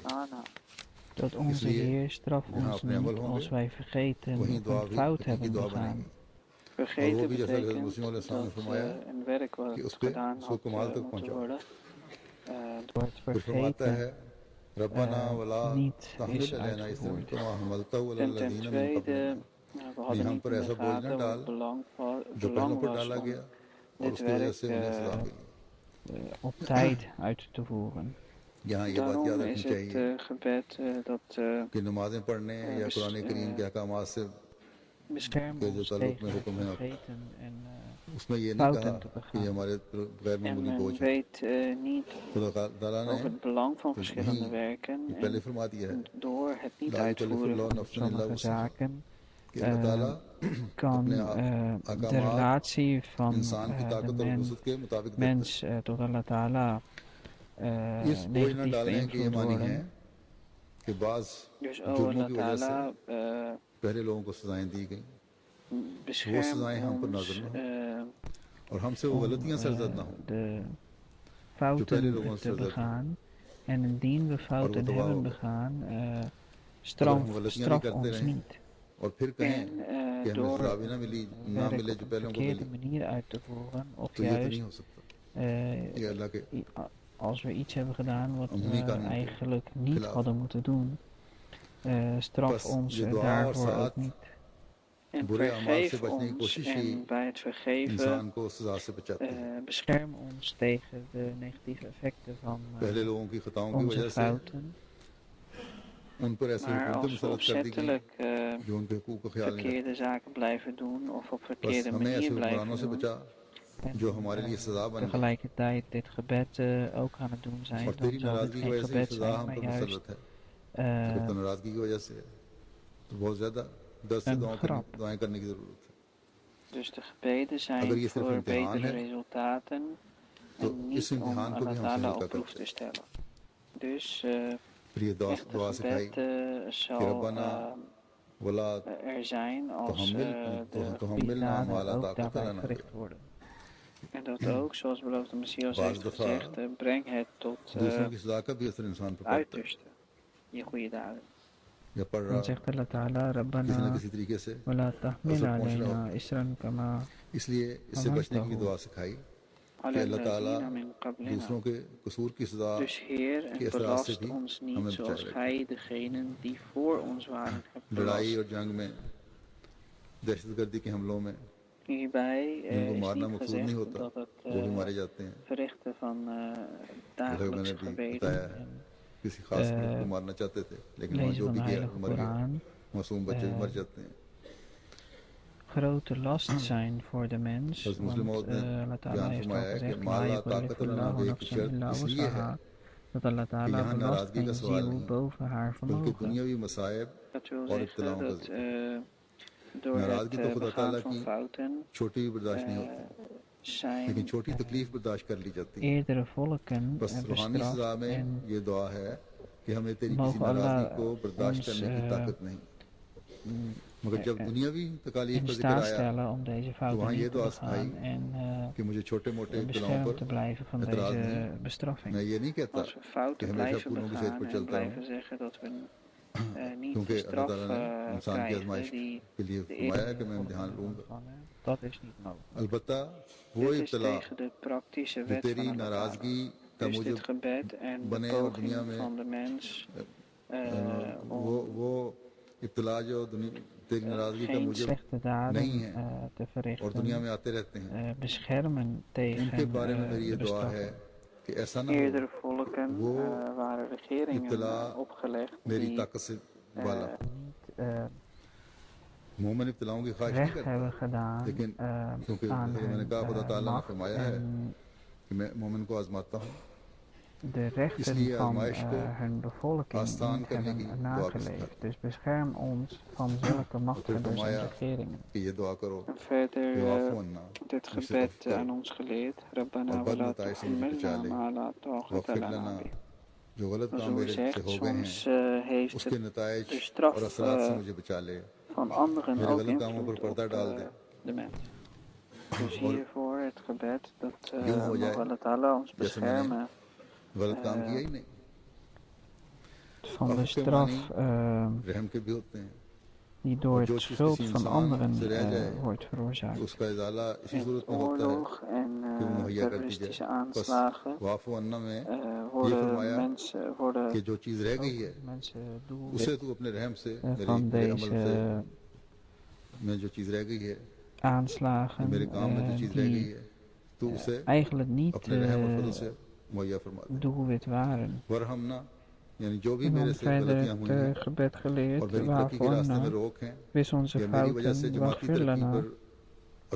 dat onze इसलिए Heer straf जहाँ ons अपने अमल niet होंगे als wij vergeten वहीं of दुआ een भी fout हकीकी hebben दुआ begaan. बनेगी। और वो Vergeten भी जैसा हज़रत betekent मुस्लिम अलैहिस्सलाम ने dat फरमाया een werk कि wat उस पे gedaan उसको had कमाल तक moeten पहुंचाओ। worden, door het फिर फरमाता vergeten है रब्बना वला niet तहमिल is अलैना इसम uitgevoerd. कमा हमलतहु Ten अलल्लज़ीना मिन tweede, क़ब्लिना, we नहीं hadden हम niet पर in de ऐसा बोझ न gaten डाल hoe जो पहलों belang पर was डाला om गया और dit उसकी वजह werk से उन्हें सज़ा मिली। op tijd uit te voeren. यहाँ ये बात याद Daarom रखनी is het चाहिए gebed dat कि नमाज़ें पढ़ने या कुरान करीम के अहकामात से bescherm के जो ons ताल्लुक़ में tegen हुक्म है, vergeten en उसमें ये नहीं कहा fouten te कि ये begaan. हमारे गैर En मामूली बोझ men है। weet niet खुदा ताला ने over het belang van तो verschillende यहीं werken पहले en फरमा दिया है door het niet ला uitvoeren युकल्लिफुल्लाहु van नफ्सन इल्ला sommige वुस्अहा, zaken कि अल्लाह ताला kan अपने de अहकामात relatie van इंसान की de ताकत और वसअत के मुताबिक देता mens tot Allah Ta'ala है। इस बोझ न negatief डालने के ये beïnvloed मानी है worden. कि बाज Dus जुर्मों Allah की वजह से Ta'ala पहले लोगों को सजाएं दी गई, वो bescherm सजाएं हम पर ons नाज़िल न हो और हमसे वो om गलतियां सरजद न हो de जो पहले fouten लोगों से te सरजद हो। begaan. En indien we और वो fouten तबाह hebben होगा। begaan, अगर हम गलतियां नहीं straf करते ons रहें niet. और फिर कहें En कि हमें door सजा भी ना मिली, ना werk मिले op जो een पहले को verkeerde मिली, manier uit te voeren, of तो ये तो नहीं juist हो सकता। ये अल्लाह के als we iets hebben gedaan wat अमूमी we कानून के eigenlijk niet खिलाफ। hadden moeten doen, straf बस ons ये दुआ और daarvoor ook साथ niet. En बुरे अमाल से vergeef बचने की ons कोशिश ही en bij het vergeven इंसान को सजा से बचाती है। bescherm ons tegen de negatieve effecten van पहले लोगों की खताओं की onze वजह से fouten. उन पर ऐसी Maar हुकूमतें als we मुसल्लत कर दी गई opzettelijk जो उनके हकूक का ख्याल नहीं रखते। verkeerde zaken blijven doen of op बस verkeerde हमें ऐसे manier blijven हुक्मरानों से doen बचा en जो हमारे लिए सजा बन गए tegelijkertijd dit gebed ook aan het doen और zijn, dan तेरी zal dit नाराजगी की geen वजह से ये gebed सजा zijn, हम maar पर juist मुसल्लत है। अगर तो नाराजगी की वजह से है तो बहुत ज्यादा दस से een grap. दुआएं करने की जरूरत है। Dus de gebeden अगर zijn ये सिर्फ voor इम्तिहान betere है resultaten तो en इस niet om इम्तिहान को भी Allah हमसे Ta'ala हल्का op proef करते te stellen. Dus फिर ये echte दुआ सिखाई gebed कि zal रब्बना वला er zijn als de तो goede हममिलना daden माला ook ताकत daarbij लना verricht worden. En dat ook, zoals beloofde Messias बाज़ heeft दफा gezegd, breng het tot दूसरों की सजा का भी असर इंसान पर पड़ता है uiterste, je goede daden. या पढ़ Dan रहा zegt Allah Ta'ala, किसी न Rabbana, किसी तरीके से wala tahmil असर पहुंच रहा alayna होता है। isran kama इसलिए इससे बचने की भी hamaltahu दुआ सिखाई कि ala अल्लाह ताला allazina min qablina. दूसरों के कसूर की सजा Dus Heer, के en असरात से belast भी ons niet हमें बचाए zoals रखे। Gij degenen die voor ons waren hebt लड़ाई belast. और जंग में दहशतगर्दी के हमलों में Hierbij जिनको is मारना niet मकसूद नहीं gezegd होता dat het वो भी मारे जाते हैं। verrichten van जैसा कि मैंने dagelijkse भी gebeden बताया है, en किसी खास ग्रुप को मारना चाहते थे लेकिन वहाँ lezen जो van भी de गया Heilige मर गया, Koran मासूम बच्चे भी मर जाते हैं। grote last zijn voor de mens. हज़रत मुस्लिम Want मौद ने Allah Ta'ala बयान heeft al फरमाया है कि gezegd, माला La ताकत लना yukallifullahu बे की nafsan शर्त illa इसलिए है wusaha. Dat Allah कि Ta'ala यहाँ belast नाराजगी का geen सवाल ziel नहीं boven haar बल्कि vermogen. दुनियावी मसाइब Dat wil और zeggen इब्तिलाओं का dat जिक्र। door नाराजगी तो het खुदा begaan ताला van की fouten छोटी भी बर्दाश्त नहीं होती, लेकिन zijn छोटी तकलीफ बर्दाश्त कर ली जाती है। eerdere volken बस रूहानी bestraft सजा में en ये दुआ है कि हमें तेरी किसी mogen नाराजगी Allah को बर्दाश्त ons करने की ताकत नहीं। मगर जब in दुनियावी तकालीफ का जिक्र staat आया stellen om deze तो fouten वहाँ ये niet te दुआ सिखाई begaan en कि मुझे छोटे मोटे इब्तिलाओं पर beschermd te blijven van एतराज deze नहीं। bestraffing. मैं ये नहीं कहता Als we कि fouten हमेशा blijven फूलों की सेज begaan पर en चलता blijven रहूं, zeggen dat we niet क्योंकि de अल्लाह straf ताला ने इंसान की आजमाइश krijgen die के लिए de फरमाया है कि eerdere मैं इम्तिहान volken लूंगा। ontvangen. Dat is niet nodig. अलबत्ता वो Dit is इब्तिला tegen de praktische जो wet तेरी van Allah Ta'ala. नाराजगी Dus dit gebed en de poging van de mens om geen slechte daden te verrichten, beschermen tegen de bestraffing. Eerdere volken waren regeringen opgelegd die niet recht hebben gedaan aan hun macht en de rechten van hun bevolking niet hebben nageleefd. Dus bescherm ons van zulke machthebbers en regeringen. En verder dit gebed aan ons geleerd. Rabbana wa la tuhammilna ma la taqata lana bih. Zoals u zegt, soms heeft de straf van anderen ook invloed op de mens. Dus hiervoor het gebed dat Allah Ta'ala ons beschermen van de straf die door het schuld van anderen wordt veroorzaakt. In oorlog en terroristische aanslagen worden mensen doelwit van deze aanslagen die eigenlijk niet doelwit waren. En dan verder het gebed geleerd, waarvoor wis onze fouten, waghfir lana,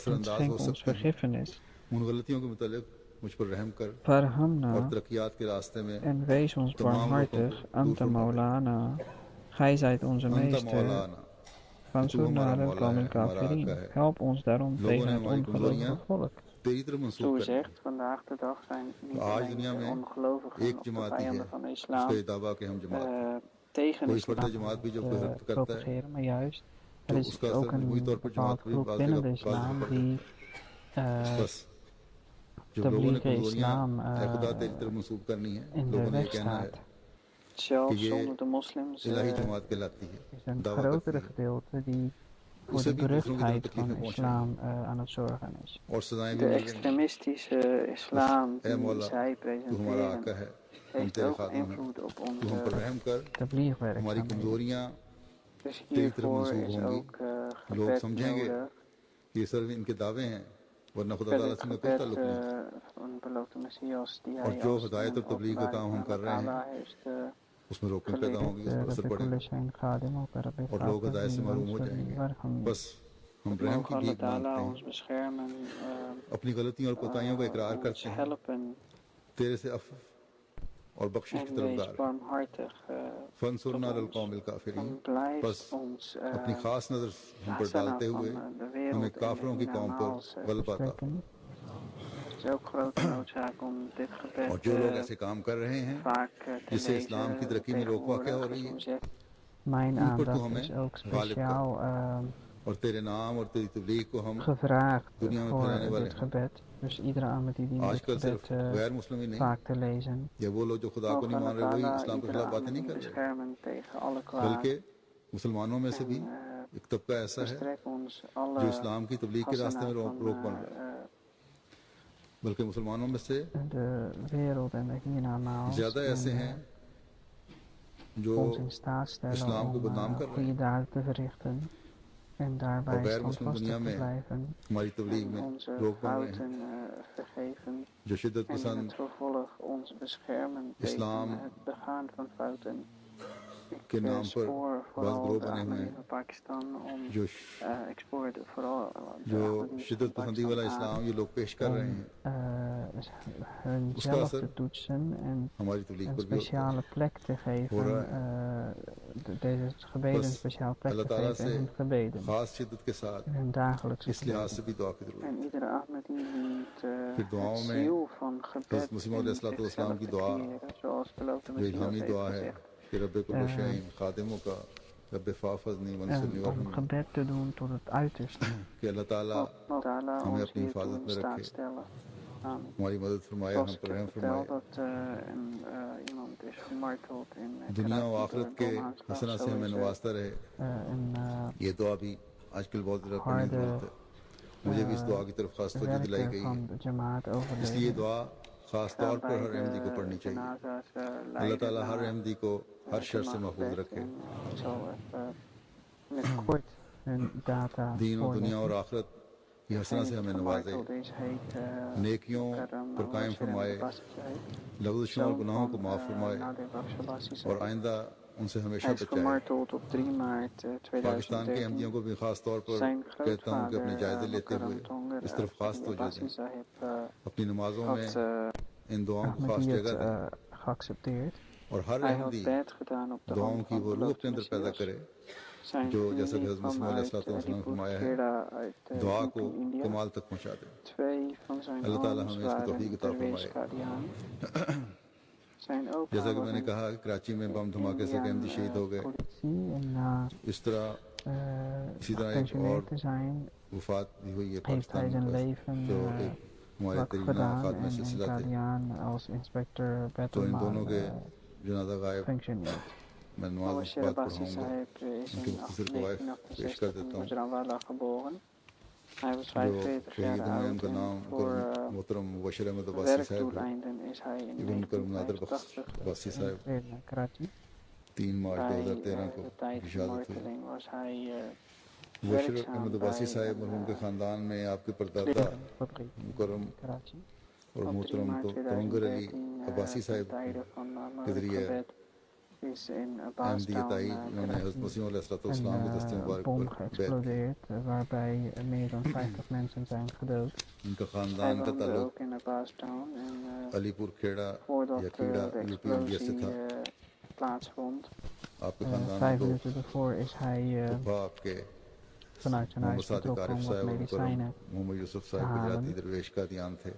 en schenk ons vergiffenis. Farhamna, en wees ons barmhartig, anta maulana, gij zijt onze meester. Fansurna al-qawm al-kafirin, help ons daarom tegen het ongelovige volk. Zo zegt, vandaag de dag zijn niet alleen de ongelovigen of de vijanden van de islam tegen de islam propageren, maar juist er is ook een bepaald groep binnen de islam die tabligh islam in de weg staat. Zelfs zonder de moslims is een grotere gedeelte die voor de beruchtheid van de islam aan het zorgen is. De extremistische islam die zij presenteren heeft ook invloed op onze tabligh-werkzaamheden. Dus hiervoor is ook gebed nodig. Verder het gebed van de beloofde Messias die hij als een openbaring van Allah heeft और लोग हदायत से महरूम हो जाएंगे बस हम रहम की भीख मांगते हैं अपनी गलतियों और कोताहियों का इकरार करते हैं तेरे से अफ़्व और बख्शिश की तरफदार फंसुरना अलल कौमिल काफिरीन बस अपनी खास नजर हम पर डालते हुए हमें काफिरों की कौम पर गलबा अता और जो लोग ऐसे काम कर रहे हैं जिससे इस्लाम की तरक्की में रोक वाक़या हो रही है Mijn aandacht is ook speciaal gevraagd voor dit gebed. Dus iedere Ahmadi die dit gebed vaak te lezen. Mogen Allah beschermen tegen alle kwaad. मुसलमानों में से भी एक तबका ऐसा है जो इस्लाम की तबलीग के रास्ते में रोक बन रहा है बल्कि मुसलमानों में से ज़्यादा ऐसे हैं जो इस्लाम को बदनाम कर रहे हैं और गैर मुस्लिम दुनिया में हमारी तबलीग में रोक बन रहे हैं जो शिद्दत पसंद इस्लाम के नाम पर बहुत ग्रोह बने हुए हैं जो शिद्दत पसंदी वाला इस्लाम ये लोग पेश कर रहे हैं उसका असर हमारी तबलीग पर भी हो रहा है अल्लाह ताला से खास शिद्दत के साथ इस लिहाज से भी दुआ की जरूरत है फिर दुआओं में हज़रत मसीह मौऊद अलैहिस्सलाम की दुआ जो इल्हामी दुआ है कि रब्बे कुल्ल शैइन खादिमों का रब्बे फाफज़नी वंसुरनी वरहमनी कि अल्लाह ताला हमें अपनी हिफाजत में रखे हमारी मदद फरमाए हम पर रहम फरमाए दुनिया और आखिरत के हसना से हमें नवाजता रहे ये दुआ भी आजकल बहुत ज़्यादा पढ़ने की ज़रूरत है मुझे भी इस दुआ की तरफ खास तवज्जो दिलाई गई है इसलिए दुआ खास तौर पर हर अहमदी को पढ़नी चाहिए। अल्लाह ताला हर अहमदी को हर शर से महफूज रखे, दीन और दुनिया और आखिरत की हसना से हमें नवाजे, नेकियों पर कायम फरमाए, लग़ज़शों और गुनाहों को माफ़ फरमाए और आइंदा उनसे हमेशा बचाए। पाकिस्तान के अहमदियों को भी खास तौर पर कहता हूँ कि अपने जायजे लेते हुए इस तरफ खास तवज्जो दें, अपनी नमाजों में इन दुआओं को खास जगह दें और हर अहमदी दुआओं की वो रूह अपने अंदर पैदा करे जो जैसा कि हज़रत मसीह अलैहिस्सलाम ने फरमाया है, दुआ को कमाल तक पहुँचा दे। अल्लाह ताला हमें इसकी तौफीक अता फरमाए। जैसा कि मैंने कहा कि कराची में बम धमाके से अहमदी शहीद हो गए, इस तरह इसी तरह एक और वफात भी हुई है पाकिस्तान में, जो एक हमारे तरीना खाद में सिलसिला थे। तो इन दोनों के जनाजा गायब मैं नमाज के बाद पढ़ाऊँगा, उनकी मुख्तसर कवायद पेश कर देता हूँ। जो शहीद हुए उनका नाम मोहतरम मुबश्शिर अहमद अब्बासी साहब है, इब्न करम नादर अब्बासी साहब, 3 मार्च 2013 को शहादत हुई। मुबश्शिर अहमद अब्बासी साहब मरहूम के ख़ानदान में आपके परदादा मुकर्रम और मोहतरम तवंगर अली अब्बासी साहब के ज़रिए अहमदियत आई। उन्होंने हज़रत मसीह अलैहिस्सलाम के दस्ते मुबारक पर बैत की। उनका ख़ानदान का ताल्लुक अलीपुर खेड़ा या खेड़ा यूपी इंडिया से था। आपके ख़ानदान में दो फुफा आपके मोहम्मद सादिक आरिफ साहब और मोहम्मद यूसुफ साहब गुजराती दरवेश कादियान थे।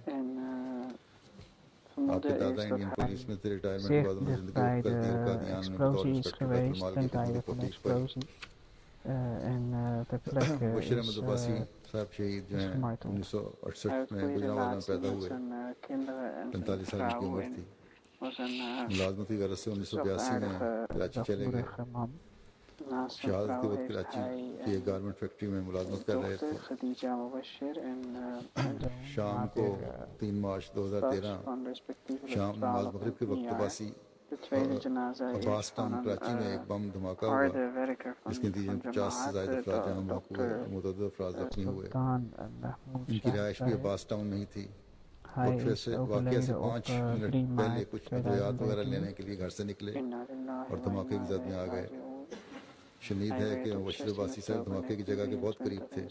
आपके दादा इंडियन पुलिस में थे, रिटायरमेंट के बाद उन्होंने जिंदगी कर दी और कादियान में बतौर इंस्पेक्टर बैतुल माल की खिदमत तौफीक पाई। मुबश्शिर अहमद अब्बासी साहब शहीद जो हैं 1968 में गुजरांवाला में पैदा हुए, 45 साल की उम्र थी। मुलाजमत की गरज से 1982 में कराची चले गए। शहादत के वक्त कराची की एक गारमेंट फैक्ट्री में मुलाजमत कर रहे थे। शाम को 3 मार्च 2013 शाम नमाज मगरिब के वक्त अब्बासी अब्बास टाउन कराची में एक बम धमाका हुआ, जिसके नतीजे में 50 से ज़ायद अफराद जहाँ हलाक हुए, मुतअद्दिद अफराद जख्मी हुए। इनकी रिहाइश भी अब्बास टाउन में ही थी। वाक़े से 5 मिनट पहले कुछ अद्वियात वगैरह लेने के लिए घर से निकले और धमाके की जद में आ गए। शनीद है कि मुबश्शिर अब्बासी साहब धमाके की जगह के बहुत करीब थे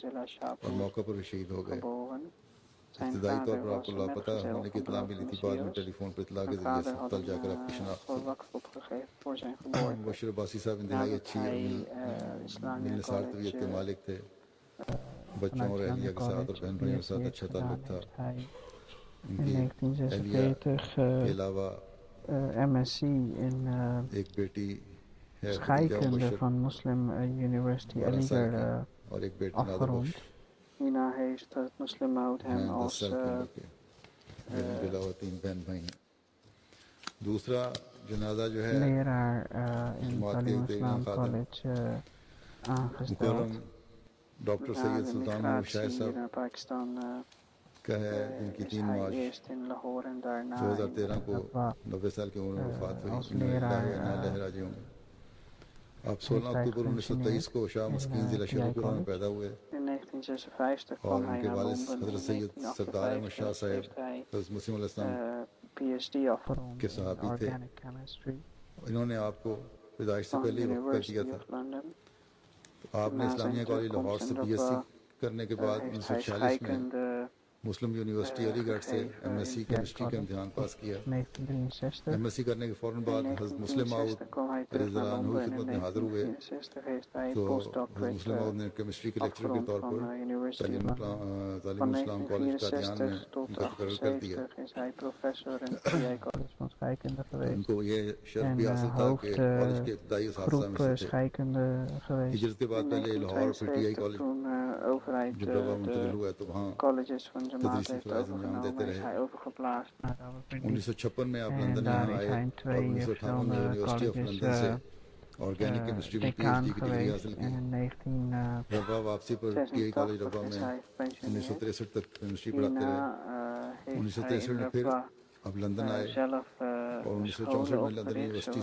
और मौके पर भी शहीद हो गए। इब्तिदाई तौर पर आपको लापता होने की इत्तला मिली थी, बाद में टेलीफोन पर इत्तला के जरिए अस्पताल जाकर आपकी शनाख्त हुई। मुबश्शिर अब्बासी साहब इंतहाई अच्छी मिलनसार तबीयत के मालिक थे। बच्चों और अहलिया के साथ और बहन भाइयों के साथ अच्छा ताल्लुक था। उनकी अहलिया के अलावा एक बेटी है खदीजा मुबश्शिर 12 साल की और एक बेटी नादर बख्श 10 साल की उम्र के। इनके अलावा 3 बहन भाई हैं। दूसरा जनाजा जो है जमात के तेगना खादम मुकर्रम डॉक्टर सैयद सुल्तान महमूद शाह साहब का है, जिनकी 3 मार्च 2013 को 90 साल की उम्र में वफात हुई। आप 16 अक्टूबर 1923 को शाह मस्कीन ज़िला शेखुपुरा में पैदा हुए और उनके वालिद हज़रत सैयद सरदार अहमद शाह साहब हज़रत मसीह अलैहिस्सलाम के सहाबी थे। इन्होंने आपको पैदाइश से पहले ही वक्त कर दिया था। तो आपने इस्लामिया कॉलेज लाहौर से BSc करने के बाद 1946 में मुस्लिम यूनिवर्सिटी अलीगढ़ से MSc केमिस्ट्री का इम्तिहान पास किया। MSc करने के फ़ौरन बाद हज़रत मुस्लिम माऊद रज़ियल्लाहु अन्हु की खिदमत में हाज़िर हुए। तो हज़रत मुस्लिम माऊद ने केमिस्ट्री के लेक्चरर के तौर पर तालीम इस्लाम कॉलेज कादियान में उनका तकर्रुर कर दिया। उनको ये शर्फ भी हासिल था कि कॉलेज के इब्तिदाई असातिज़ा में से थे। हिजरत के बाद पहले लाहौर फिर TI कॉलेज जब रवा मुंतकिल हुआ तो वहाँ तदरीसी फ़राइज़ अंजाम देते रहे। 1956 में आप लंदन यहाँ आए और 1958 में यूनिवर्सिटी ऑफ लंदन से ऑर्गेनिक केमिस्ट्री में PhD की डिग्री हासिल की। रवा वापसी पर TI कॉलेज रवा में 1963 तक केमिस्ट्री पढ़ाते रहे। 1963 में फिर zelf scholen opgericht,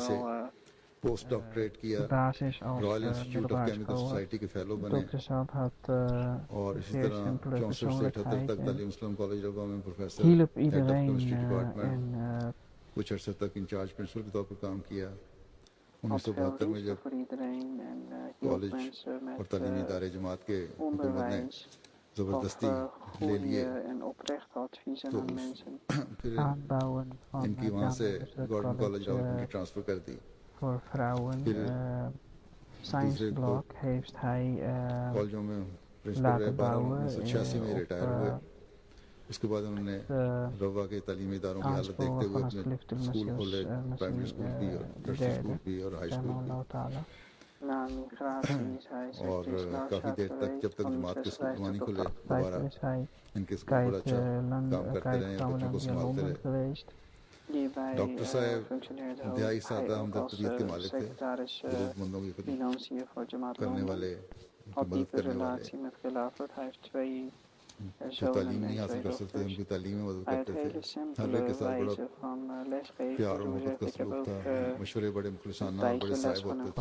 zowel basis als middelbare scholen. Dr. Saad had zeer simpele persoonlijkheid en hielp iedereen en had veel liefde voor iedereen en hielp mensen met onderwijs. Of goede en oprechte adviezen aan mensen. Aanbouwen van college voor vrouwen. Science Block heeft hij laten bouwen उसके बाद उन्होंने रवा के तालीमी इदारों की हालत देखते हुए अपने स्कूल खोले, प्राइमरी स्कूल भी और नर्सरी स्कूल भी और हाई स्कूल भी, और काफ़ी देर तक जब तक जमात के स्कूल नहीं खुले दोबारा इनके स्कूल बड़ा अच्छा काम करते रहे, बच्चों को संभालते रहे। डॉक्टर साहब इंतहाई सादा हमदर्द तबीयत के मालिक थे, जरूरतमंदों की खिदमत करने वाले, उनकी मदद करने वाले। जो तालीम नहीं हासिल कर सकते उनकी तालीम में मदद करते थे। हर एक के साथ बड़ा प्यार और मोहब्बत का सलूक था, मशवरे बड़े मुखलिसाना और बड़े साहिब होते थे।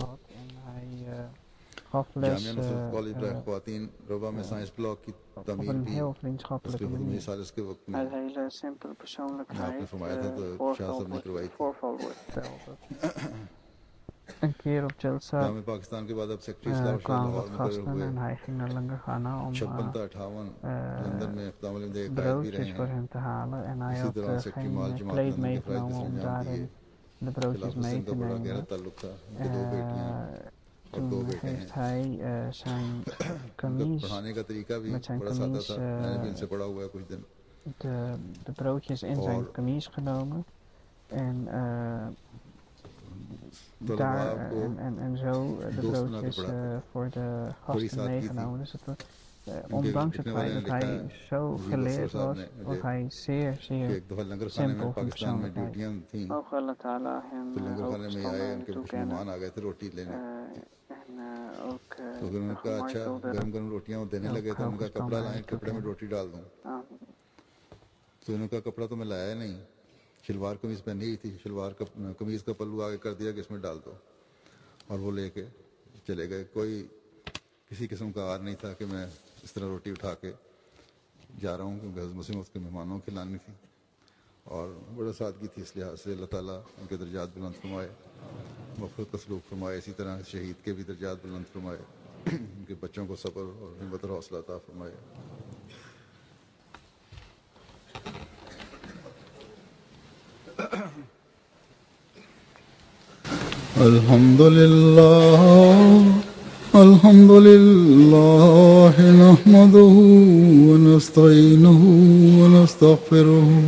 जामिया नुसरत कॉलेज बराए ख्वातीन रवा में साइंस ब्लॉक की तमीर भी उसके खुदमी सालिस के वक्त में आपने फरमाया था तो शाह साहब ने करवाई थी। Een keer op Jalsa kwamen wat gasten en hij ging naar Langergana om broodjes voor hen te halen en hij had geen kleed meegenomen om daarin de broodjes mee te nemen. Toen heeft hij zijn kamies met zijn kamies de broodjes in zijn kamies genomen en daar en zo de broodjes voor de gasten meegenomen. Dus het was, ondanks het feit dat hij zo geleerd was, was hij zeer simpel van persoonlijkheid. Mogen Allah Ta'ala hem hoge standen toekennen en ook gemartelde salwar कमीज पहनी ही थी, शलवार का कमीज का पल्लू आगे कर दिया कि इसमें डाल दो और वो लेके चले गए। कोई किसी किस्म का आर नहीं था कि मैं इस तरह रोटी उठा के जा रहा हूँ, क्योंकि हज़रत मुस्लिम उसके मेहमानों की लानी थी और बड़ा सादगी थी। इस लिहाज से अल्लाह ताला उनके दर्जात बुलंद फरमाए, मग़फ़िरत का सलूक फरमाए, इसी तरह शहीद के भी दर्जात बुलंद फरमाए, उनके बच्चों को सब्र और हिम्मत और हौसला अता फरमाए। अल्हम्दुलिल्लाह नहमदुहु व नस्तईनुहु व नस्तगफिरुहु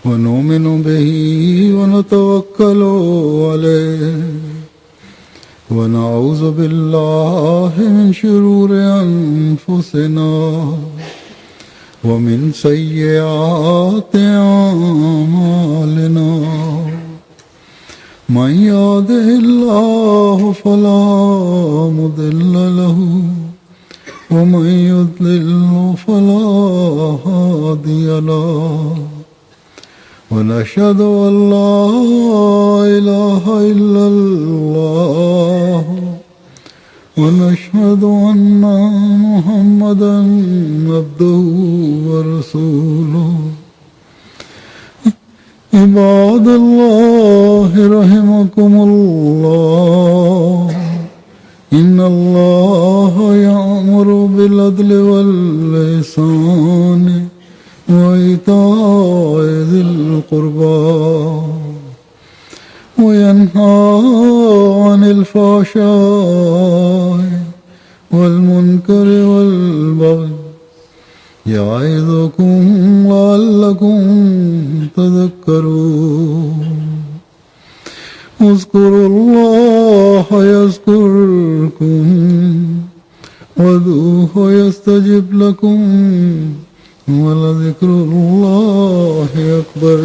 व नुमिनु बिही व नतवक्कलु अलैहि व नऊज़ु बिल्लाहि मिन शुरूरि अनफुसिना व मिन सय्यिआति अमालिना। من يهده الله فلا مضل له ومن يضلل فلا هادي له ونشهد أن لا إله إلا الله ونشهد أن محمدا عبده ورسوله. عباد الله رحمكم الله إن الله يأمر بالعدل والإحسان وإيتاء ذي القربى وينهى عن الفحشاء والمنكر والبغي يعظكم لعلكم تذكرون. اذكروا الله يذكركم وادعوه يستجب لكم ولذكر الله أكبر.